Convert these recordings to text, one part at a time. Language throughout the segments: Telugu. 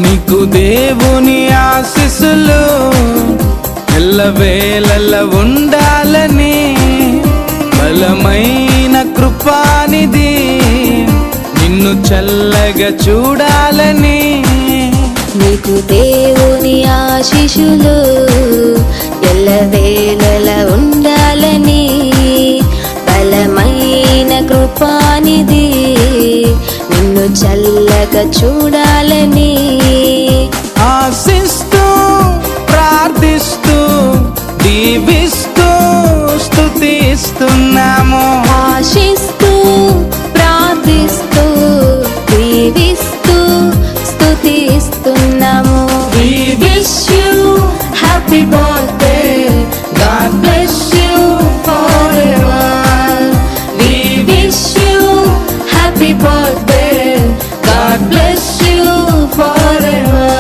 నీకు దేవుని ఆశీస్సులు ఎల్లవేళలా ఉండాలని, బలమైన కృపానిధి నిన్ను చల్లగా చూడాలని. నీకు దేవుని ఆశీస్సులు ఎల్లవేళలా ఉండాలని, బలమైన కృపానిధి నిన్ను చల్లగా చూడాలని. ఆశిస్తూ ప్రార్థిస్తూ దీవిస్తూ స్తుతిస్తున్నాము. ఆశిస్తూ ప్రార్థిస్తూ దీవిస్తూ స్తుతిస్తున్నాము. We wish you happy birthday, God bless you forever. We wish you happy birthday, God bless you forever.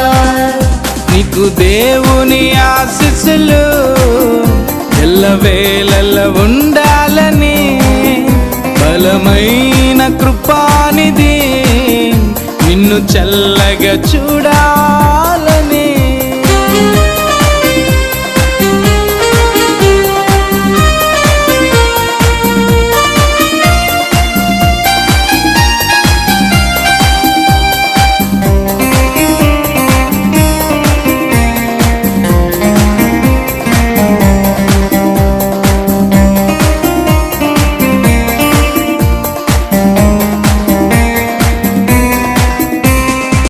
నీకు దేవుని ఆశీస్సులు ఎల్లవేళలా ఉండాలని, బలమైన కృపానిధి నిన్ను చల్లగా చూడాలని.